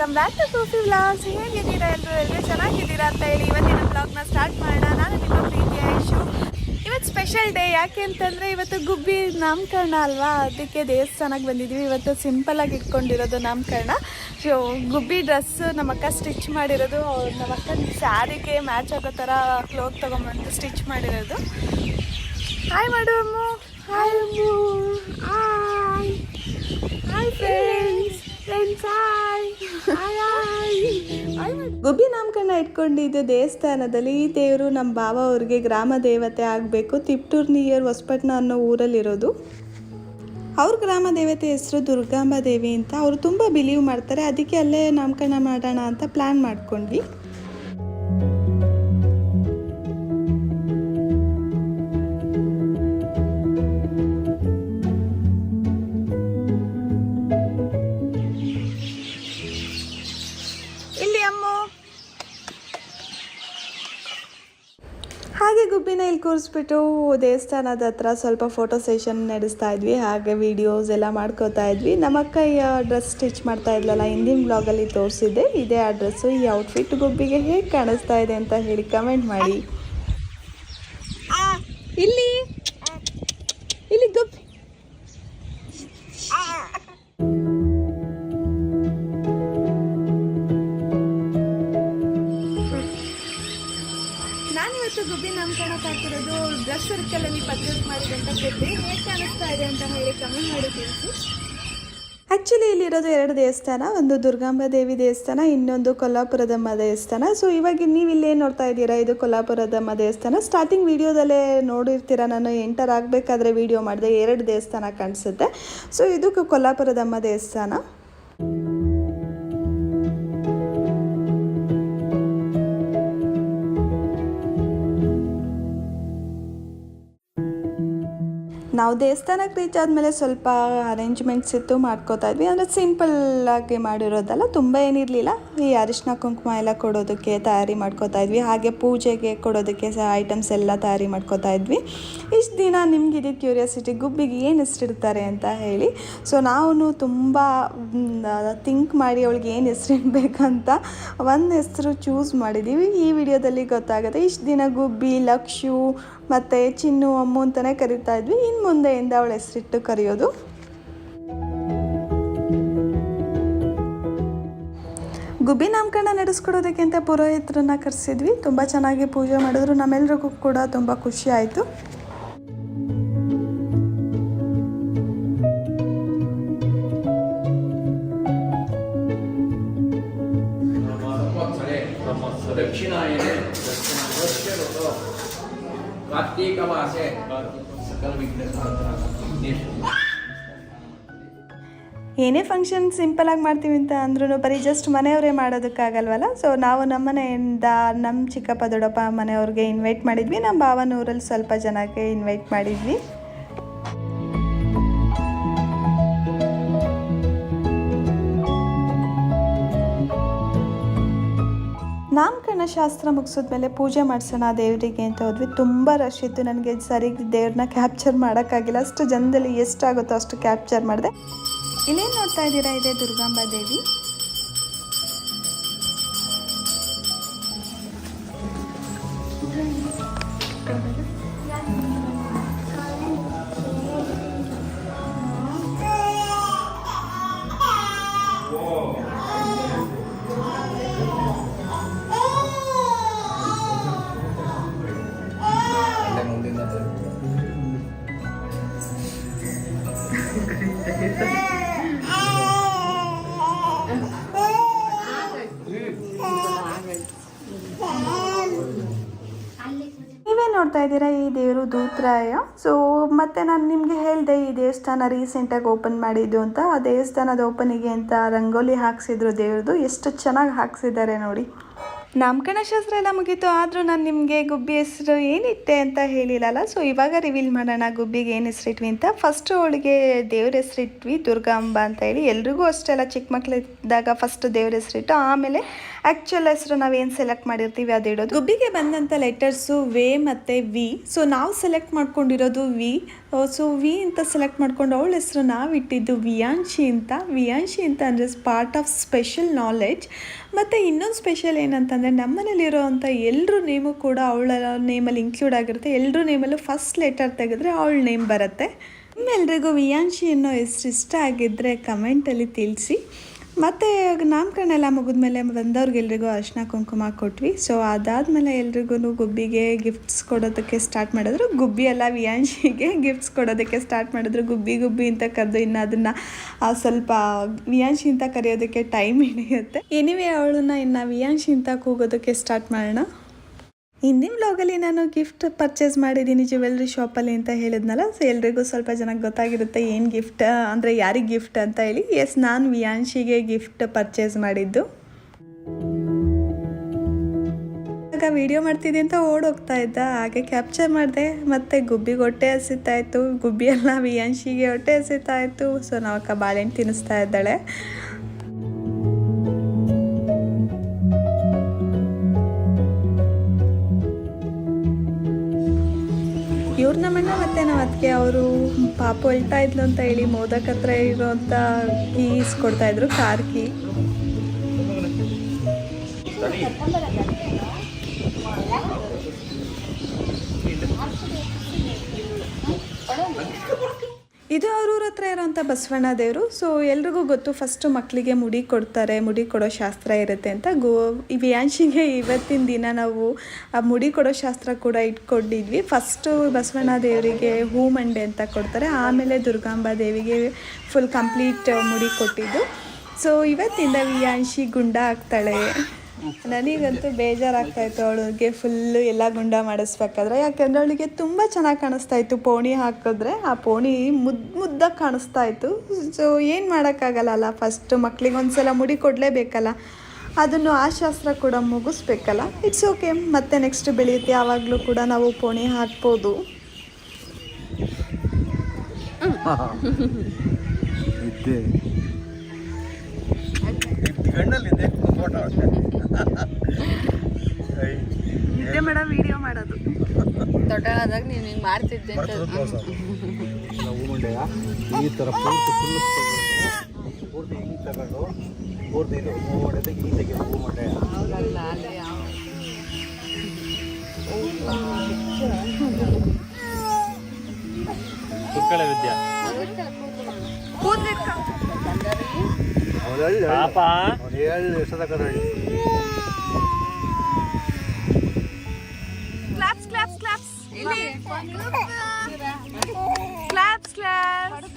Welcome back to Sufi vlogs. ಹೇಗಿದ್ದೀರಾ ಎಲ್ಲರೂ ಚೆನ್ನಾಗಿದ್ದೀರಾ ಅಂತ ಹೇಳಿ ಇವತ್ತಿನ ವ್ಲಾಗ್ನ ಸ್ಟಾರ್ಟ್ ಮಾಡೋಣ. ನಾನು ನಿಮ್ಮ ಪ್ರೀತಿಯ ಐಶು. ಇವತ್ತು ಸ್ಪೆಷಲ್ ಡೇ, ಯಾಕೆ ಅಂತಂದರೆ ಇವತ್ತು ಗುಬ್ಬಿ ನಾಮಕರಣ ಅಲ್ವಾ, ಅದಕ್ಕೆ ದೇವಸ್ಥಾನಕ್ಕೆ ಬಂದಿದ್ವಿ. ಇವತ್ತು ಸಿಂಪಲ್ಲಾಗಿ ಇಟ್ಕೊಂಡಿರೋದು ನಾಮಕರಣ. ಸೊ ಗುಬ್ಬಿ ಡ್ರೆಸ್ ನಮ್ಮ ಅಕ್ಕ ಸ್ಟಿಚ್ ಮಾಡಿರೋದು, ನಮ್ಮ ಅಕ್ಕನ ಸ್ಯಾರಿಗೆ ಮ್ಯಾಚ್ ಆಗೋ ಥರ ಕ್ಲೋತ್ ತೊಗೊಂಬಂದು ಸ್ಟಿಚ್ ಮಾಡಿರೋದು. ಹಾಯ್ ಮಾಡು Ammu. Hi Ammu. Hi hi friends. ಗುಬ್ಬಿ ನಾಮಕರಣ ಇಟ್ಕೊಂಡಿದ್ದು ದೇವಸ್ಥಾನದಲ್ಲಿ. ಈ ದೇವರು ನಮ್ಮ ಬಾವ ಅವ್ರಿಗೆ ಗ್ರಾಮ ದೇವತೆ ಆಗಬೇಕು. ತಿಪ್ಟೂರು ನಿಯರ್ ಹೊಸಪಟ್ಟಣ ಅನ್ನೋ ಊರಲ್ಲಿರೋದು. ಅವ್ರ ಗ್ರಾಮ ದೇವತೆ ಹೆಸರು ದುರ್ಗಾಂಬ ದೇವಿ ಅಂತ. ಅವರು ತುಂಬ ಬಿಲೀವ್ ಮಾಡ್ತಾರೆ, ಅದಕ್ಕೆ ಅಲ್ಲೇ ನಾಮಕರಣ ಮಾಡೋಣ ಅಂತ ಪ್ಲ್ಯಾನ್ ಮಾಡ್ಕೊಂಡ್ವಿ. ಹಾಗೆ ಗುಬ್ಬಿನ ಇಲ್ಲಿ ಕೂರಿಸ್ಬಿಟ್ಟು ದೇವಸ್ಥಾನದ ಹತ್ರ ಸ್ವಲ್ಪ ಫೋಟೋ ಸೆಷನ್ ನಡೆಸ್ತಾ ಇದ್ವಿ. ಹಾಗೆ ವಿಡಿಯೋಸ್ ಎಲ್ಲ ಮಾಡ್ಕೋತಾ ಇದ್ವಿ. ನಮ್ಮ ಅಕ್ಕ ಈ ಡ್ರೆಸ್ ಸ್ಟಿಚ್ ಮಾಡ್ತಾ ಇದ್ಲಲ್ಲ, ಹಿಂದಿನ ಬ್ಲಾಗಲ್ಲಿ ತೋರಿಸಿದ್ದೆ. ಇದೇ ಆ ಡ್ರೆಸ್ಸು. ಈ ಔಟ್ಫಿಟ್ ಗುಬ್ಬಿಗೆ ಹೇಗೆ ಕಾಣಿಸ್ತಾ ಇದೆ ಅಂತ ಹೇಳಿ ಕಮೆಂಟ್ ಮಾಡಿ. ಇಲ್ಲಿ ಇಲ್ಲಿ ಗುಬ್ಬಿ ಗುಬ್ಬಿ ನಾಮಕರಣಕ್ಕೆ ಹಾಕಿರೋದು ಡ್ರೆಸ್ ಸರ್ಕಲಲ್ಲಿ ಪರ್ಚೇಸ್ ಮಾಡಿದಂತ ಗುಬ್ಬಿ. ಹೇಗೆ ಕಾಣಿಸ್ತಾ ಇದೆ ಅಂತ ಹೇಳಿ ಕಮೆಂಟ್ ಮಾಡಿ ತಿಳಿಸಿ. ಆ್ಯಕ್ಚುಲಿ ಇಲ್ಲಿರೋದು 2 ದೇವಸ್ಥಾನ, ಒಂದು ದುರ್ಗಾಂಬ ದೇವಿ ದೇವಸ್ಥಾನ, ಇನ್ನೊಂದು ಕೊಲ್ಲಾಪುರದಮ್ಮ ದೇವಸ್ಥಾನ. ಸೊ ಇವಾಗ ನೀವು ಇಲ್ಲೇನು ನೋಡ್ತಾ ಇದ್ದೀರಾ, ಇದು ಕೊಲ್ಲಾಪುರದಮ್ಮ ದೇವಸ್ಥಾನ. ಸ್ಟಾರ್ಟಿಂಗ್ ವಿಡಿಯೋದಲ್ಲೇ ನೋಡಿರ್ತೀರ, ನಾನು ಎಂಟರ್ ಆಗಬೇಕಾದ್ರೆ ವಿಡಿಯೋ ಮಾಡಿದೆ, 2 ದೇವಸ್ಥಾನ ಕಾಣಿಸುತ್ತೆ. ಸೊ ಇದು ಕೊಲ್ಲಾಪುರದಮ್ಮ ದೇವಸ್ಥಾನ. ನಾವು ದೇವಸ್ಥಾನಕ್ಕೆ ರೀಚ್ ಆದಮೇಲೆ ಸ್ವಲ್ಪ ಅರೇಂಜ್ಮೆಂಟ್ಸ್ ಇತ್ತು, ಮಾಡ್ಕೋತಾ ಇದ್ವಿ. ಅಂದರೆ ಸಿಂಪಲ್ಲಾಗಿ ಮಾಡಿರೋದಲ್ಲ, ತುಂಬ ಏನಿರಲಿಲ್ಲ. ಈ ಅರಿಶಿನ ಕುಂಕುಮ ಎಲ್ಲ ಕೊಡೋದಕ್ಕೆ ತಯಾರಿ ಮಾಡ್ಕೋತಾ ಇದ್ವಿ. ಹಾಗೆ ಪೂಜೆಗೆ ಕೊಡೋದಕ್ಕೆ ಐಟಮ್ಸ್ ಎಲ್ಲ ತಯಾರಿ ಮಾಡ್ಕೋತಾ ಇದ್ವಿ. ಇಷ್ಟು ದಿನ ನಿಮಗಿದೆ ಕ್ಯೂರಿಯಾಸಿಟಿ, ಗುಬ್ಬಿಗೆ ಏನು ಹೆಸರಿಡ್ತಾರೆ ಅಂತ ಹೇಳಿ. ಸೊ ನಾವು ತುಂಬ ಥಿಂಕ್ ಮಾಡಿ ಅವಳಿಗೆ ಏನು ಹೆಸರಿಡಬೇಕಂತ ಒಂದು ಹೆಸರು ಚೂಸ್ ಮಾಡಿದ್ದೀವಿ. ಈ ವಿಡಿಯೋದಲ್ಲಿ ಗೊತ್ತಾಗುತ್ತೆ. ಇಷ್ಟು ದಿನ ಗುಬ್ಬಿ, ಲಕ್ಷು ಮತ್ತು ಚಿನ್ನು, ಅಮ್ಮು ಅಂತಲೇ ಕರಿತಾ ಇದ್ವಿ. ಇನ್ನು ಮುಂದೆಯಿಂದ ಅವಳ ಹೆಸರಿಟ್ಟು ಕರೆಯೋದು. ಗುಬ್ಬಿ ನಾಮಕರಣ ನಡೆಸ್ಕೊಡೋದಕ್ಕೆ ಅಂತ ಪುರೋಹಿತರನ್ನ ಕರೆಸಿದ್ವಿ. ತುಂಬ ಚೆನ್ನಾಗಿ ಪೂಜೆ ಮಾಡಿದ್ರು. ನಮ್ಮೆಲ್ರಿಗೂ ಕೂಡ ತುಂಬ ಖುಷಿ ಆಯಿತು. ಕಾರ್ತಿಕ ಮಾಸೆ ಸಕಲ ವಿಘ್ನ ಏನೇ ಫಂಕ್ಷನ್ ಸಿಂಪಲಾಗಿ ಮಾಡ್ತೀವಿ ಅಂತ ಅಂದ್ರೂ ಬರೀ ಜಸ್ಟ್ ಮನೆಯವರೇ ಮಾಡೋದಕ್ಕಾಗಲ್ವಲ್ಲ. ಸೊ ನಾವು ನಮ್ಮ ಮನೆಯಿಂದ ನಮ್ಮ ಚಿಕ್ಕಪ್ಪ ದೊಡ್ಡಪ್ಪ ಮನೆಯವ್ರಿಗೆ ಇನ್ವೈಟ್ ಮಾಡಿದ್ವಿ. ನಮ್ಮ ಭಾವನೂರಲ್ಲಿ ಸ್ವಲ್ಪ ಜನಕ್ಕೆ ಇನ್ವೈಟ್ ಮಾಡಿದ್ವಿ. ನಾಮಕರಣ ಶಾಸ್ತ್ರ ಮುಗಿಸಿದ್ಮೇಲೆ ಪೂಜೆ ಮಾಡಿಸೋಣ ದೇವರಿಗೆ ಅಂತ ಹೋದ್ವಿ. ತುಂಬ ರಶ್ ಇತ್ತು. ನನಗೆ ಸರಿ ದೇವ್ರನ್ನ ಕ್ಯಾಪ್ಚರ್ ಮಾಡೋಕ್ಕಾಗಿಲ್ಲ. ಅಷ್ಟು ಜನದಲ್ಲಿ ಎಷ್ಟಾಗುತ್ತೋ ಅಷ್ಟು ಕ್ಯಾಪ್ಚರ್ ಮಾಡಿದೆ. ಇಲ್ಲೇನು ನೋಡ್ತಾ ಇದ್ದೀರಾ, ಇದೆ ದುರ್ಗಾಂಬ ದೇವಿ. ನೀವೇ ನೋಡ್ತಾ ಇದ್ದೀರಾ, ಈ ದೇವರು ದೂತರಾಯ. ಸೊ ಮತ್ತೆ ನಾನು ನಿಮಗೆ ಹೇಳಿದೆ, ಈ ದೇವಸ್ಥಾನ ರೀಸೆಂಟಾಗಿ ಓಪನ್ ಮಾಡಿದ್ದು ಅಂತ. ಆ ದೇವಸ್ಥಾನದ ಓಪನಿಗೆ ಅಂತ ರಂಗೋಲಿ ಹಾಕ್ಸಿದ್ರು ದೇವ್ರದ್ದು. ಎಷ್ಟು ಚೆನ್ನಾಗಿ ಹಾಕ್ಸಿದ್ದಾರೆ ನೋಡಿ. ನಾಮಕರಣ ಶಾಸ್ತ್ರ ಎಲ್ಲ ಮುಗೀತು. ಆದರೂ ನಾನು ನಿಮಗೆ ಗುಬ್ಬಿ ಹೆಸರು ಏನಿಟ್ಟೆ ಅಂತ ಹೇಳಿಲ್ಲಲ್ಲ. ಸೊ ಇವಾಗ ರಿವೀಲ್ ಮಾಡೋಣ ಗುಬ್ಬಿಗೆ ಏನು ಹೆಸರಿಟ್ವಿ ಅಂತ. ಫಸ್ಟು ಅವಳಿಗೆ ದೇವ್ರ ಹೆಸರಿಟ್ವಿ ದುರ್ಗಾಂಬ ಅಂತ ಹೇಳಿ. ಎಲ್ರಿಗೂ ಅಷ್ಟೆಲ್ಲ ಚಿಕ್ಕ ಮಕ್ಕಳಿದ್ದಾಗ ಫಸ್ಟ್ ದೇವ್ರ ಹೆಸರಿಟ್ಟು ಆಮೇಲೆ ಆ್ಯಕ್ಚುಲ್ ಹೆಸರು ನಾವೇನು ಸೆಲೆಕ್ಟ್ ಮಾಡಿರ್ತೀವಿ ಅದು ಇಡೋದು. ಗುಬ್ಬಿಗೆ ಬಂದಂಥ ಲೆಟರ್ಸು ವೇ ಮತ್ತು ವಿ. ಸೊ ನಾವು ಸೆಲೆಕ್ಟ್ ಮಾಡ್ಕೊಂಡಿರೋದು ವಿ. ಸೊ ವಿ ಅಂತ ಸೆಲೆಕ್ಟ್ ಮಾಡ್ಕೊಂಡು ಅವಳ ಹೆಸರು ನಾವು ಇಟ್ಟಿದ್ದು ವಿಯಾಂಶಿ ಅಂತ. ವಿಯಾಂಶಿ ಅಂತ ಅಂದರೆ ಪಾರ್ಟ್ ಆಫ್ ಸ್ಪೆಷಲ್ ನಾಲೆಡ್ಜ್. ಮತ್ತು ಇನ್ನೊಂದು ಸ್ಪೆಷಲ್ ಏನಂತಂದರೆ ನಮ್ಮನೇಲಿರೋ ಅಂಥ ಎಲ್ಲರೂ ನೇಮು ಕೂಡ ಅವಳ ನೇಮಲ್ಲಿ ಇನ್ಕ್ಲೂಡ್ ಆಗಿರುತ್ತೆ. ಎಲ್ಲರೂ ನೇಮಲ್ಲೂ ಫಸ್ಟ್ ಲೆಟರ್ ತೆಗೆದ್ರೆ ಅವಳ ನೇಮ್ ಬರುತ್ತೆ. ನಿಮ್ಮೆಲ್ರಿಗೂ ವಿಯಾಂಶಿ ಅನ್ನೋ ಹೆಸ್ರು ಇಷ್ಟ ಆಗಿದ್ದರೆ ಕಮೆಂಟಲ್ಲಿ ತಿಳಿಸಿ. ಮತ್ತು ನಾಮಕರಣ ಎಲ್ಲ ಮುಗಿದ್ಮೇಲೆ ಬಂದವ್ರಿಗೆಲ್ರಿಗೂ ಅರಿಶಿನ ಕುಂಕುಮ ಕೊಟ್ವಿ. ಸೊ ಅದಾದಮೇಲೆ ಎಲ್ರಿಗೂ ಗುಬ್ಬಿಗೆ ಗಿಫ್ಟ್ಸ್ ಕೊಡೋದಕ್ಕೆ ಸ್ಟಾರ್ಟ್ ಮಾಡಿದ್ರು. ಗುಬ್ಬಿ ಎಲ್ಲ ವಿಯಾಂಶಿಗೆ ಗಿಫ್ಟ್ಸ್ ಕೊಡೋದಕ್ಕೆ ಸ್ಟಾರ್ಟ್ ಮಾಡಿದ್ರು. ಗುಬ್ಬಿ ಗುಬ್ಬಿ ಅಂತ ಕರೆದು ಇನ್ನು ಅದನ್ನು ಸ್ವಲ್ಪ ವಿಯಾಂಶಿ ಅಂತ ಕರೆಯೋದಕ್ಕೆ ಟೈಮ್ ಹಿಡಿಯುತ್ತೆ. ಎನಿವೇ ಅವಳನ್ನ ಇನ್ನು ವಿಯಾಂಶಿ ಅಂತ ಕೂಗೋದಕ್ಕೆ ಸ್ಟಾರ್ಟ್ ಮಾಡೋಣ. ಹಿಂದಿನ ವ್ಲಾಗಲ್ಲಿ ನಾನು ಗಿಫ್ಟ್ ಪರ್ಚೇಸ್ ಮಾಡಿದ್ದೀನಿ ಜ್ಯುವೆಲ್ರಿ ಶಾಪಲ್ಲಿ ಅಂತ ಹೇಳಿದ್ನಲ್ಲ. ಸೊ ಎಲ್ರಿಗೂ ಸ್ವಲ್ಪ ಜನಕ್ಕೆ ಗೊತ್ತಾಗಿರುತ್ತೆ ಏನು ಗಿಫ್ಟ್ ಅಂದರೆ ಯಾರಿಗೆ ಗಿಫ್ಟ್ ಅಂತ ಹೇಳಿ. ಎಸ್, ನಾನು ವಿಯಾಂಶಿಗೆ ಗಿಫ್ಟ್ ಪರ್ಚೇಸ್ ಮಾಡಿದ್ದು. ಆಗ ವಿಡಿಯೋ ಮಾಡ್ತಿದ್ದೆ ಅಂತ ಓಡೋಗ್ತಾ ಇದ್ದ, ಹಾಗೆ ಕ್ಯಾಪ್ಚರ್ ಮಾಡಿದೆ. ಮತ್ತು ಗುಬ್ಬಿಗೆ ಹೊಟ್ಟೆ ಹಸಿತಾಯಿತು, ಗುಬ್ಬಿ ಎಲ್ಲ ವಿಯಾಂಶಿಗೆ ಹೊಟ್ಟೆ ಹಸಿತಾಯಿತು. ಸೊ ನಾವಕ್ಕ ಬಾಳೆಹಣ್ಣು ತಿನ್ನಿಸ್ತಾ ಇದ್ದಾಳೆ. ಇವ್ರು ನಮ್ಮಣ್ಣ ಮತ್ತು ನಮ್ಮ ಅದಕ್ಕೆ ಅವರು ಪಾಪು ಹೇಳ್ತಾ ಇದ್ಲು ಅಂತ ಹೇಳಿ ಮೋದಕ್ ಹತ್ರ ಇರೋಂಥ ಕೀಸ್ ಕೊಡ್ತಾಯಿದ್ರು, ಕಾರ್ ಕೀ. ಇದು ಅವ್ರೂರ ಹತ್ರ ಇರೋಂಥ ಬಸವಣ್ಣ ದೇವರು. ಸೊ ಎಲ್ರಿಗೂ ಗೊತ್ತು, ಫಸ್ಟು ಮಕ್ಕಳಿಗೆ ಮುಡಿ ಕೊಡ್ತಾರೆ, ಮುಡಿ ಕೊಡೋ ಶಾಸ್ತ್ರ ಇರುತ್ತೆ ಅಂತ. ವಿಯಾಂಶಿಗೆ ಇವತ್ತಿನ ದಿನ ನಾವು ಆ ಮುಡಿ ಕೊಡೋ ಶಾಸ್ತ್ರ ಕೂಡ ಇಟ್ಕೊಂಡಿದ್ವಿ. ಫಸ್ಟು ಬಸವಣ್ಣ ದೇವರಿಗೆ ಹೂ ಮಂಡೆ ಅಂತ ಕೊಡ್ತಾರೆ, ಆಮೇಲೆ ದುರ್ಗಾಂಬಾ ದೇವಿಗೆ ಫುಲ್ ಕಂಪ್ಲೀಟ್ ಮುಡಿ ಕೊಟ್ಟಿದ್ದು. ಸೊ ಇವತ್ತಿಂದ ವಿಯಾಂಶಿ ಗುಂಡ ಆಗ್ತಾಳೆ. ನನಗಂತೂ ಬೇಜಾರಾಗ್ತಾಯಿತ್ತು ಅವಳಿಗೆ ಫುಲ್ಲು ಎಲ್ಲ ಗುಂಡ ಮಾಡಿಸ್ಬೇಕಾದ್ರೆ. ಯಾಕೆಂದರೆ ಅವಳಿಗೆ ತುಂಬ ಚೆನ್ನಾಗಿ ಕಾಣಿಸ್ತಾಯಿತ್ತು ಪೋಣಿ ಹಾಕಿದ್ರೆ. ಆ ಪೋಣಿ ಮುದ್ದಾಗಿ ಕಾಣಿಸ್ತಾಯಿತ್ತು. ಸೊ ಏನು ಮಾಡೋಕ್ಕಾಗಲ್ಲ, ಫಸ್ಟು ಮಕ್ಳಿಗೆ ಒಂದ್ಸಲ ಮುಡಿ ಕೊಡಲೇಬೇಕಲ್ಲ, ಅದನ್ನು ಆ ಶಾಸ್ತ್ರ ಕೂಡ ಮುಗಿಸ್ಬೇಕಲ್ಲ. ಇಟ್ಸ್ ಓಕೆ, ಮತ್ತೆ ನೆಕ್ಸ್ಟ್ ಬೆಳೆಯುತ್ತೆ, ಆವಾಗಲೂ ಕೂಡ ನಾವು ಪೋಣಿ ಹಾಕ್ಬೋದು. ನಿದ್ದೆ ಮೇಡ ವಿಡಿಯೋ ಮಾಡೋದು ದೊಡ್ಡದಾದಾಗ ನೀನು ಹಿಂಗೆ ಮಾಡ್ತಿದ್ದೆ ಅಂತ ಈ ಥರ ಪೂರ್ತಿ ಹಿಂಗೆ ತಗೊಂಡು ಪೂರ್ತಿ ಇದು ಹೂ ಹೊಡೆದಕ್ಕೆ ಹಿಂಗೆ ತೆಗೆದು ಹೂ ಮಂಡೆ ಅಲ್ಲ ಅಲ್ಲಿ ಯಾವ ತುಕ್ಕಳ ವಿದ್ಯಾ ಪಾಪ ಹೇಳಿ ಎಷ್ಟು ತಗೊಂಡು ಕ್ಲಾಪ್ಸ್ ಕ್ಲಾಪ್ಸ್ ಕ್ಲಾಪ್ಸ್ ಇಲ್ಲಿ ಕ್ಲಾಪ್ಸ್ ಕ್ಲಾಪ್ಸ್.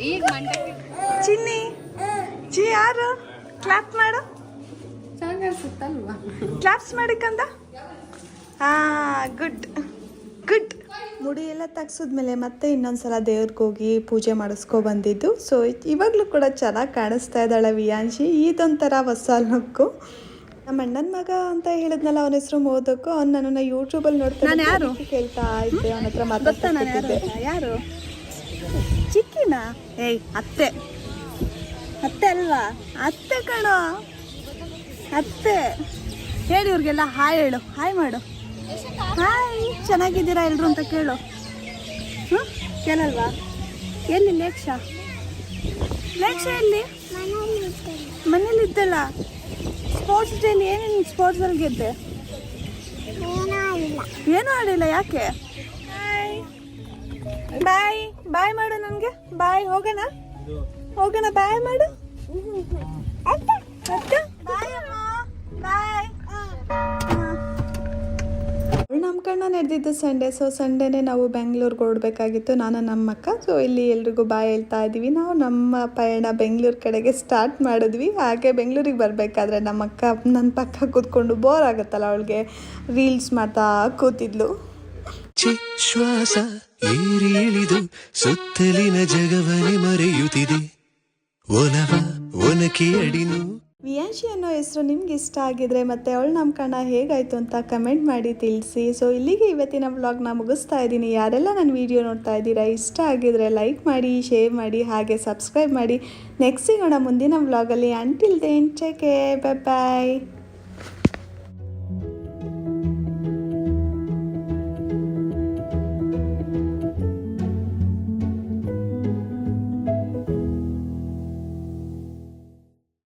ಈಗ ಮಂಟಕ್ಕೆ ಚಿನ್ನಿ ಚಿ ಯಾರು ಕ್ಲಾಪ್ ಮಾಡು, ಚೆನ್ನಾಗಿಸುತ್ತಲ್ವಾ? ಕ್ಲಾಪ್ಸ್ ಮಾಡಿಕಂದ. Good good. ಮುಡಿ ಎಲ್ಲ ತೆಗ್ಸಿದ್ಮೇಲೆ ಮತ್ತೆ ಇನ್ನೊಂದ್ಸಲ ದೇವ್ರಿಗೆ ಹೋಗಿ ಪೂಜೆ ಮಾಡಿಸ್ಕೊ ಬಂದಿದ್ದು. ಸೊ ಇವಾಗಲೂ ಕೂಡ ಚೆನ್ನಾಗಿ ಕಾಣಿಸ್ತಾ ಇದ್ದಾಳೆ ವಿಯಾಂಶಿ. ಇದೊಂಥರ ಹೊಸ ಲುಕ್ಕು. ನಮ್ಮ ಅಣ್ಣನ ಮಗ ಅಂತ ಹೇಳಿದ್ನಲ್ಲ, ಅವನ ಹೆಸರು ಮೋದಕ್ಕು. ಅವ್ನು ನನ್ನನ್ನು ಯೂಟ್ಯೂಬಲ್ಲಿ ನೋಡ್ತಾನೆ, ಯಾರು ಕೇಳ್ತಾ ಇದ್ದೆ, ಅವನ ಹತ್ರ ಮಾತಾಡ್ತಿದ್ದೆ. ಯಾರು ಚಿಕ್ಕಿನ? ಏಯ್ ಅತ್ತೆ, ಅತ್ತೆ ಅಲ್ವಾ? ಅತ್ತೆ ಕಣೋ, ಅತ್ತೆ. ಹೇಳಿ ಇವ್ರಿಗೆಲ್ಲ ಹಾಯ್ ಹೇಳು, ಹಾಯ್ ಮಾಡು. ಹಾಯ್, ಚೆನ್ನಾಗಿದ್ದೀರಾ ಎಲ್ಲರೂ ಅಂತ ಕೇಳು. ಕೇಳಲ್ವಾ? ಎಲ್ಲಿ ಲೇಕ್ಷ? ಲೇಕ್ಷ ಎಲ್ಲಿ? ಮನೇಲಿದ್ದಲ್ಲ. ಸ್ಪೋರ್ಟ್ಸ್ ಡೇಲಿ ಏನೇನು ಸ್ಪೋರ್ಟ್ಸಲ್ಲಿ ಗೆದ್ದೆ? ಏನೂ ಆಡಿಲ್ಲ. ಯಾಕೆ? ಬಾಯ್ ಬಾಯ್ ಮಾಡು ನನಗೆ. ಬಾಯ್, ಹೋಗೋಣ ಹೋಗೋಣ, ಬಾಯ್ ಮಾಡು. ಬಾಯ್. ನಾಮಕರಣ ನಡೆದಿದ್ದು ಸಂಡೇ. ಸೊ ಸಂಡೇನೇ ನಾವು ಬೆಂಗಳೂರಿಗೆ ಹೊರಡಬೇಕಾಗಿತ್ತು, ನಾನು ನಮ್ಮ ಅಕ್ಕ. ಸೊ ಇಲ್ಲಿ ಎಲ್ರಿಗೂ ಬಾಯ್ ಹೇಳ್ತಾ ಇದ್ದೀವಿ. ನಾವು ನಮ್ಮ ಪಯಣ ಬೆಂಗಳೂರು ಕಡೆಗೆ ಸ್ಟಾರ್ಟ್ ಮಾಡಿದ್ವಿ. ಹಾಗೆ ಬೆಂಗಳೂರಿಗೆ ಬರಬೇಕಾದ್ರೆ ನಮ್ಮ ಅಕ್ಕ ನನ್ನ ಪಕ್ಕ ಕೂತ್ಕೊಂಡು ಬೋರ್ ಆಗುತ್ತಲ್ಲ, ಅವಳಿಗೆ ರೀಲ್ಸ್ ಮಾಡ್ತಾ ಕೂತಿದ್ಲು. ಶ್ವಾಸ ಏರಿ ಇಳಿದು ಸುತ್ತಲಿನ ಜಗವನೆ ಮರೆಯುತ್ತಿದೆ, ಒಲವ ಒನಕೆ ಅಡಿನು ವಿಯಾಂಶಿ ಅನ್ನೋ ಹೆಸರು ನಿಮ್ಗೆ ಇಷ್ಟ ಆಗಿದ್ರೆ ಮತ್ತು ಅವಳ ನಾಮಕರಣ ಹೇಗಾಯಿತು ಅಂತ ಕಮೆಂಟ್ ಮಾಡಿ ತಿಳಿಸಿ. ಸೊ ಇಲ್ಲಿಗೆ ಇವತ್ತಿನ ವ್ಲಾಗ್ನ ಮುಗಿಸ್ತಾ ಇದ್ದೀನಿ. ಯಾರೆಲ್ಲ ನನ್ನ ವಿಡಿಯೋ ನೋಡ್ತಾ ಇದ್ದೀರಾ, ಇಷ್ಟ ಆಗಿದ್ರೆ ಲೈಕ್ ಮಾಡಿ, ಶೇರ್ ಮಾಡಿ, ಹಾಗೆ ಸಬ್ಸ್ಕ್ರೈಬ್ ಮಾಡಿ. ನೆಕ್ಸ್ಟ್ ಸಿಗೋಣ ಮುಂದಿನ ವ್ಲಾಗಲ್ಲಿ. Until then take care, bye ಬಾಯ್.